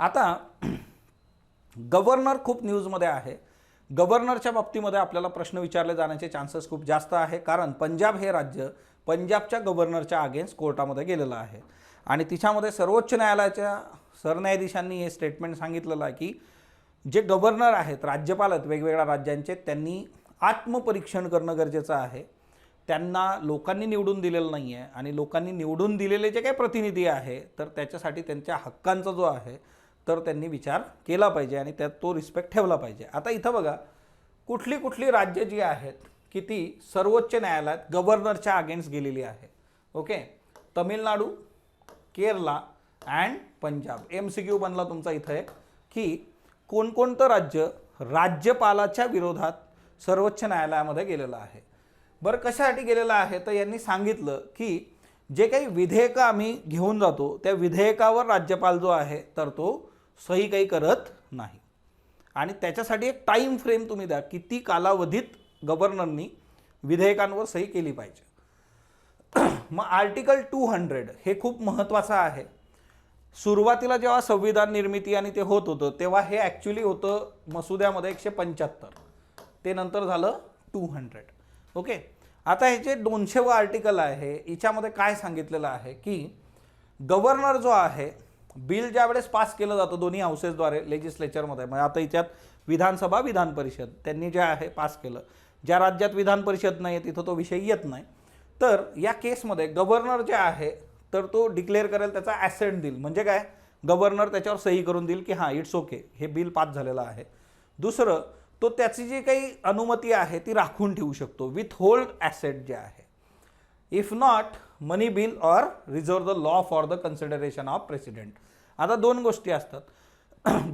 आता गव्हर्नर खूप न्यूजमध्ये आहे. गव्हर्नरच्या बाबतीमध्ये आपल्याला प्रश्न विचारले जाण्याचे चान्सेस खूप जास्त आहे, कारण पंजाब हे राज्य पंजाबच्या गव्हर्नरच्या अगेन्स्ट कोर्टामध्ये गेलेलं आहे आणि तिच्यामध्ये सर्वोच्च न्यायालयाच्या सरन्यायाधीशांनी हे स्टेटमेंट सांगितलेलं आहे की जे गव्हर्नर आहेत, राज्यपाल आहेत वेगवेगळ्या राज्यांचे, त्यांनी आत्मपरीक्षण करणं गरजेचं आहे. त्यांना लोकांनी निवडून दिलेलं नाही आहे आणि लोकांनी निवडून दिलेले जे काही प्रतिनिधी आहे तर त्याच्यासाठी त्यांच्या हक्कांचा जो आहे तर त्यांनी विचार केला पाहिजे आणि त्यात तो रिस्पेक्ट ठेवला पाहिजे. आता इथं बघा, कुठली कुठली राज्य जी आहेत की ती सर्वोच्च न्यायालयात गव्हर्नरच्या अगेन्स्ट गेलेली आहे. Okay, Tamil Nadu, Kerala and Punjab. MCQ बनला तुमचा इथं आहे की कोणकोणतं राज्य राज्यपालाच्या विरोधात सर्वोच्च न्यायालयामध्ये गेलेलं आहे. बरं, कशासाठी गेलेलं आहे तर यांनी सांगितलं की जे काही विधेयकं आम्ही घेऊन जातो त्या विधेयकावर राज्यपाल जो आहे तर तो सही काही करत नाही आणि त्याच्यासाठी एक टाईम फ्रेम तुम्ही द्या, किती कालावधीत गव्हर्नरनी विधेयकांवर सही केली पाहिजे. मग आर्टिकल 200 हे खूप महत्त्वाचं आहे. सुरुवातीला जेव्हा संविधान निर्मिती आणि ते होत होतं तेव्हा हे ॲक्च्युली होतं मसुद्यामध्ये 175, ते नंतर झालं 200. ओके, आता हे जे 200व आर्टिकल आहे याच्यामध्ये काय सांगितलेलं आहे की गव्हर्नर जो आहे, बिल ज्यावेळेस पास केलं जातं दोन्ही हाऊसेसद्वारे लेजिस्लेचरमध्ये, म्हणजे आता याच्यात विधानसभा विधान परिषद त्यांनी जे आहे पास केलं, ज्या राज्यात विधान परिषद नाही आहे तिथं तो विषय येत नाही. तर या केसमध्ये गव्हर्नर जे आहे तर तो डिक्लेअर करेल, त्याचा ॲसेंट देईल. म्हणजे काय, गव्हर्नर त्याच्यावर सही करून देईल की हां इट्स ओके, हे बिल पास झालेलं आहे. दुसरं, तो त्याची जी काही अनुमती आहे ती राखून ठेवू शकतो, विथ होल्ड ॲसेट जे आहे. If not money bill or reserve the law for the consideration of president. आता दोन गोष्टी असतात.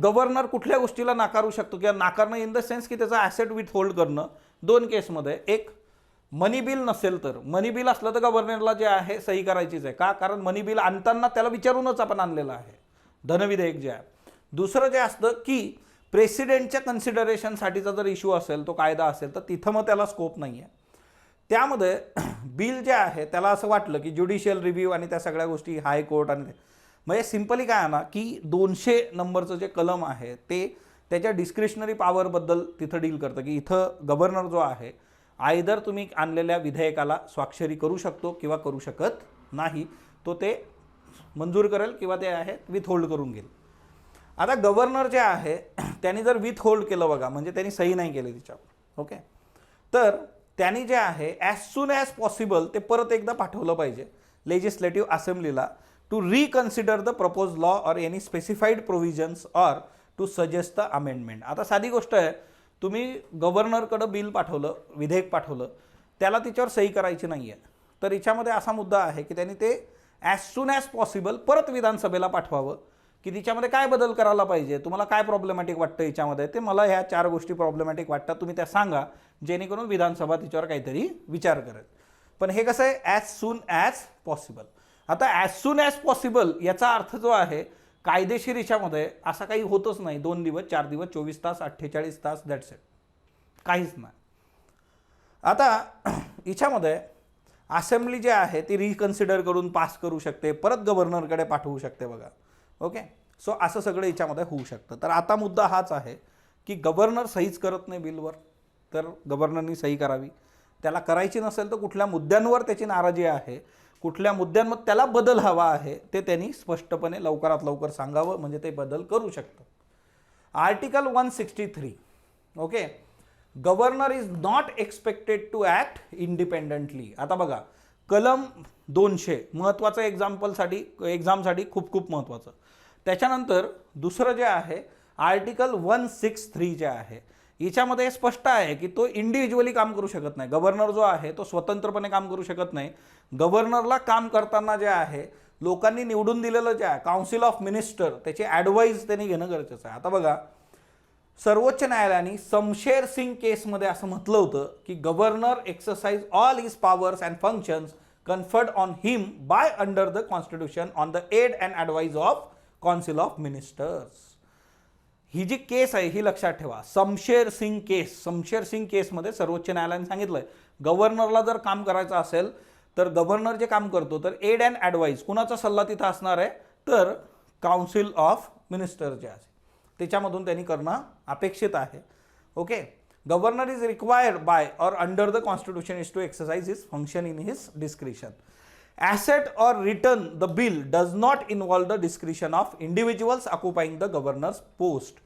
गव्हर्नर कुठल्या गोष्टीला नाकारू शकतो किंवा नाकारणं इन द सेन्स की त्याचा ॲसेट विथ होल्ड करणं. दोन केसमध्ये, एक मनी बिल नसेल तर, मनी बिल असलं तर गव्हर्नरला जे आहे सही करायचीच आहे. का, कारण मनी बिल आणताना त्याला विचारूनच आपण आणलेलं आहे, धनविधेयक जे आहे. दुसरं जे असतं की प्रेसिडेंटच्या कन्सिडरेशनसाठीचा जर इश्यू असेल, तो कायदा असेल तर तिथं मग त्याला स्कोप नाही आहे. त्यामध्ये बिल जे आहे त्याला असं वाटलं की ज्युडिशियल रिव्ह्यू आणि त्या सगळ्या गोष्टी हायकोर्ट आणि म्हणजे सिम्पली काय आहे ना की 200 नंबरचं जे कलम आहे ते त्याच्या डिस्क्रिशनरी पॉवरबद्दल तिथं डील करतं की इथं गव्हर्नर जो आहे आयदर तुम्ही आणलेल्या विधेयकाला स्वाक्षरी करू शकतो किंवा करू शकत नाही, तो ते मंजूर करेल किंवा ते आहे विथ होल्ड करून घेईल. आता गव्हर्नर जे आहे त्यांनी जर विथ होल्ड केलं बघा, म्हणजे त्यांनी सही नाही केली तिच्यावर. ओके, तर त्यांनी जे आहे ॲज सून ॲज पॉसिबल ते परत एकदा पाठवलं पाहिजे लेजिस्लेटिव्ह असेंब्लीला to reconsider the propose law or any specified provisions or to suggest the amendment. आता साधी गोष्ट आहे, तुम्ही गव्हर्नरकडं बिल पाठवलं, विधेयक पाठवलं, त्याला तिच्यावर सही करायची नाही आहे, तर याच्यामध्ये असा मुद्दा आहे की त्यांनी ते ॲज सून ॲज पॉसिबल परत विधानसभेला पाठवावं की तिच्यामध्ये काय बदल करायला पाहिजे, तुम्हाला काय प्रॉब्लेमॅटिक वाटतं याच्यामध्ये, ते मला ह्या 4 गोष्टी प्रॉब्लेमॅटिक वाटतात, तुम्ही त्या सांगा, जेणेकरून विधानसभा तिच्यावर काहीतरी विचार करेल. पण हे कसं आहे, ॲज सून ॲज पॉसिबल. आता ॲज सून ॲज पॉसिबल याचा अर्थ जो आहे कायदेशीर याच्यामध्ये असा काही होतच नाही, 2 दिवस 4 दिवस 24 तास 48 तास, दॅट्स इट, काहीच नाही. आता याच्यामध्ये असेंब्ली जे आहे ती रिकन्सिडर करून पास करू शकते, परत गव्हर्नरकडे पाठवू शकते बघा. ओके, सो असं सगळं याच्यामध्ये होऊ शकतं. तर आता मुद्दा हाच आहे की गव्हर्नर सहीच करत नाही बिलवर, तर गव्हर्नरनी सही करावी. त्याला करायची नसेल तर कुठल्या मुद्द्यांवर त्याची नाराजी आहे, कुठल्या मुद्द्यांमध्ये त्याला बदल हवा आहे, ते त्यांनी स्पष्टपणे लवकरात लवकर सांगावं, म्हणजे ते बदल करू शकतं. Article 163. Okay, governor is not expected to act independently. आता बघा, कलम 200 महत्त्वाचं एक्झामसाठी खूप खूप महत्त्वाचं. त्याच्यानंतर दुसरं जे आहे आर्टिकल 163 जे आहे याच्यामध्ये स्पष्ट आहे की तो इंडिव्हिज्युअली काम करू शकत नाही. गव्हर्नर जो आहे तो स्वतंत्रपणे काम करू शकत नाही. गव्हर्नरला काम करताना जे आहे लोकांनी निवडून दिलेलं जे आहे काउन्सिल ऑफ मिनिस्टर, त्याची ॲडवाईज त्यांनी घेणं गरजेचं आहे. आता बघा, सर्वोच्च न्यायालयाने शमशेर सिंग केसमध्ये असं म्हटलं होतं की governor exercise all his powers and functions conferred on him by under the constitution on the aid and advice of council of ministers. ही जी केस आहे ही लक्षात ठेवा, शमशेर सिंग केस. शमशेर सिंग केसमध्ये सर्वोच्च न्यायालयाने सांगितलंय गव्हर्नरला जर काम करायचं असेल तर गव्हर्नर जे काम करतो तर एड अँड ॲडवाईज कुणाचा सल्ला तिथं असणार आहे, तर काउन्सिल ऑफ मिनिस्टर जे आहे त्याच्यामधून त्यांनी करणं अपेक्षित आहे. Okay. Governor is required by or under the constitution is to exercise his function in his discretion. Asset or return the bill does not involve the discretion of individuals occupying the governor's post.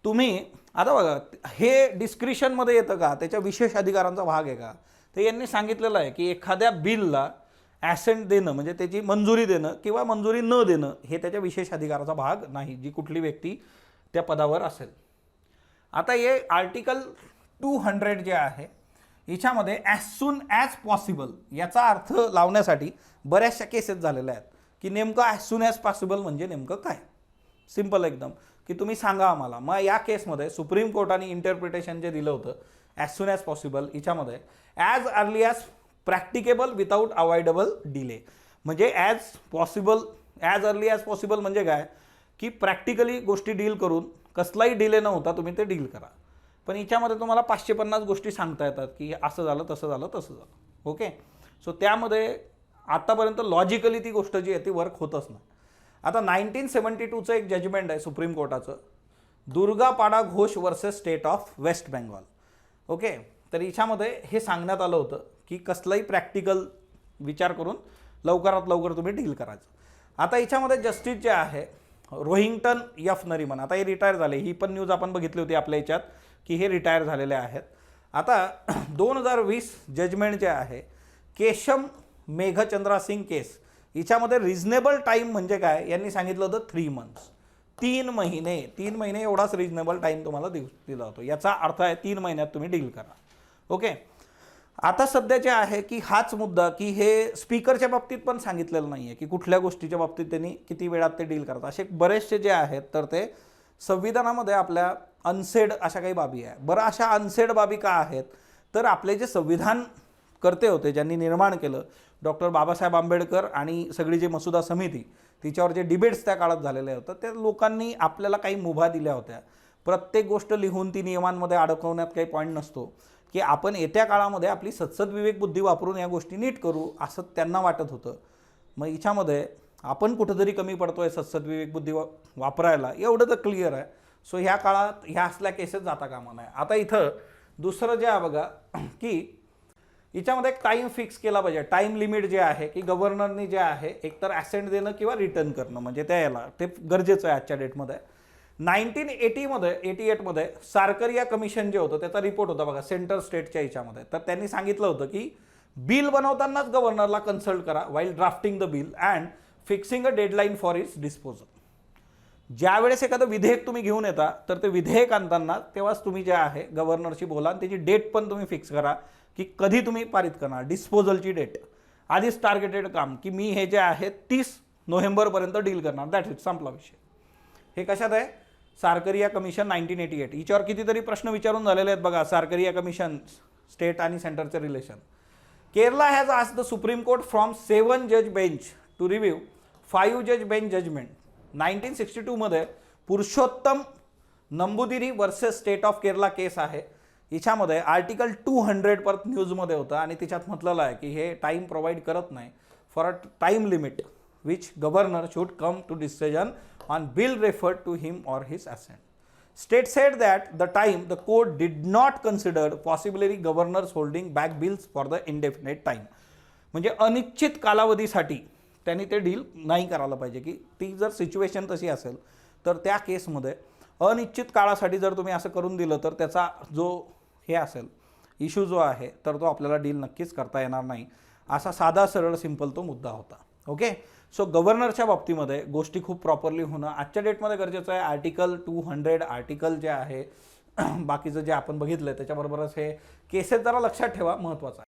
तुम्ही आता बघा हे डिस्क्रिशनमध्ये येतं का, त्याच्या विशेष अधिकारांचा भाग आहे का, तर यांनी सांगितलेलं आहे की एखाद्या बिलला ॲसेंट देणं म्हणजे त्याची मंजुरी देणं किंवा मंजुरी न देणं हे त्याच्या विशेष अधिकाराचा भाग नाही, जी कुठली व्यक्ती त्या पदावर असेल. आता हे आर्टिकल 200 जे आहे याच्यामध्ये ॲज सून ॲज पॉसिबल याचा अर्थ लावण्यासाठी बऱ्याचशा केसेस झालेल्या आहेत की नेमकं ॲज सून ॲज पॉसिबल म्हणजे नेमकं काय. सिम्पल एकदम की तुम्ही सांगा आम्हाला. मग या केसमध्ये सुप्रीम कोर्टाने इंटरप्रिटेशन जे दिलं होतं ॲज सून ॲज पॉसिबल याच्यामध्ये as early as practicable without avoidable delay, म्हणजे as possible as early as possible म्हणजे काय की प्रॅक्टिकली गोष्टी डील करून कसलाही डिले न होता तुम्ही ते डील करा. पण याच्यामध्ये तुम्हाला 550 गोष्टी सांगता येतात की असं झालं तसं झालं तसं झालं. ओके. सो त्यामध्ये आतापर्यंत लॉजिकली ती गोष्ट जी आहे ती वर्क होतच नाही. आता 1972चं एक जजमेंट आहे सुप्रीम कोर्टाचं, Durgapada Ghosh versus state of West Bengal. Okay. तर याच्यामध्ये हे सांगण्यात आलं होतं की कसलाही प्रॅक्टिकल विचार करून लवकरात लवकर तुम्ही डील करायचं. आता याच्यामध्ये जस्टिस जे आहे रोहिंग्टन एफ नरीमन, आता हे रिटायर झाले, ही पण न्यूज आपण बघितली होती आपल्या याच्यात की हे रिटायर झालेले आहेत. आता 2020 जजमेंट जे आहे केशम मेघचंद्रा सिंग केस याच्यामध्ये रिजनेबल टाईम म्हणजे काय यांनी सांगितलं होतं 3 months, 3 महिने. 3 महिने एवढाच रिजनेबल टाईम तुम्हाला दिला होतो. याचा अर्थ आहे 3 महिन्यात तुम्ही डील करा. ओके. आता सध्याचे आहे की हाच मुद्दा की हे स्पीकरच्या बाबतीत पण सांगितलेलं नाही आहे की कुठल्या गोष्टीच्या बाबतीत त्यांनी किती वेळात ते डील करतात. असे बरेचसे जे आहेत तर ते संविधानामध्ये आपल्या अनसेड अशा काही बाबी आहे. बरं, अशा अनसेड बाबी का आहेत तर आपले जे संविधान करते होते ज्यांनी निर्माण केलं डॉक्टर बाबासाहेब आंबेडकर आणि सगळी जी मसुदा समिती तिच्यावर जे डिबेट्स त्या काळात झालेले होते त्या लोकांनी आपल्याला काही मुभा दिल्या होत्या. प्रत्येक गोष्ट लिहून ती नियमांमध्ये अडकवण्यात काही पॉईंट नसतो की आपण येत्या काळामध्ये आपली सत्सद विवेक बुद्धी वापरून या गोष्टी नीट करू असं त्यांना वाटत होतं. मग याच्यामध्ये आपण कुठंतरी कमी पडतोय सत्सद विवेक बुद्धी वापरायला एवढं तर क्लिअर आहे. सो ह्या काळात ह्या असल्या केसेस जाता कामा नये. आता इथं दुसरं जे आहे बघा की याच्यामध्ये एक टाईम फिक्स केला पाहिजे. टाईम लिमिट जे आहे की गव्हर्नरनी जे आहे एकतर ॲसेंट देणं किंवा रिटर्न करणं म्हणजे त्याला ते गरजेचं आहे आजच्या डेटमध्ये. 1988मध्ये सारकरिया कमिशन जे होतं त्याचा रिपोर्ट होता बघा सेंटर स्टेटच्या याच्यामध्ये. तर त्यांनी सांगितलं होतं की बिल बनवतानाच गव्हर्नरला कन्सल्ट करा while drafting the bill and fixing a deadline for its disposal. ज्यावेळेस एखादं विधेयक तुम्ही घेऊन येता तर ते विधेयक आणताना तेव्हाच तुम्ही जे आहे गव्हर्नरशी बोला आणि त्याची डेट पण तुम्ही फिक्स करा की कधी तुम्ही पारित करणार. डिस्पोजलची डेट आधीच टार्गेटेड काम की मी हे जे आहे 30 नोव्हेंबरपर्यंत डील करणार. दॅट इट, संपला विषय. हे कशात आहे सारकरिया कमिशन 1988. याच्यावर कितीतरी प्रश्न विचारून झालेले आहेत बघा. सारकरिया कमिशन स्टेट आणि सेंटरचे relation. Kerala has asked the supreme court from 7 जज बेंच टू रिव्ह्यू 5 जज बेंच जजमेंट. 1962मध्ये Purushottam Nambudiri versus state of Kerala case आहे. याच्यामध्ये आर्टिकल 200 परत न्यूजमध्ये होतं आणि त्याच्यात म्हटलेलं आहे की हे टाईम प्रोव्हाइड करत नाही for a time limit which governor should come to decision on bill referred to him or his assent. State said that the time the court did not consider possibly governors holding back bills for the indefinite time. म्हणजे अनिश्चित कालावधीसाठी त्यांनी ते deal नाही करायला पाहिजे की ती जर सिच्युएशन तशी असेल तर त्या केसमध्ये अनिश्चित काळासाठी जर तुम्ही असं करून दिलं तर त्याचा जो हे असेल इश्यू जो आहे तर तो आपल्याला डील नक्कीच करता येणार नाही. असा साधा सरळ सिंपल तो मुद्दा होता. ओके. सो गव्हर्नरच्या बाबतीमध्ये गोष्टी खूप प्रॉपरली होणं आजच्या डेटमध्ये गरजेचं आहे. आर्टिकल 200 आर्टिकल जे आहे बाकीचं जे आपण बघितलं त्याच्याबरोबरच हे केसेस जरा लक्षात ठेवा, महत्त्वाचं आहे.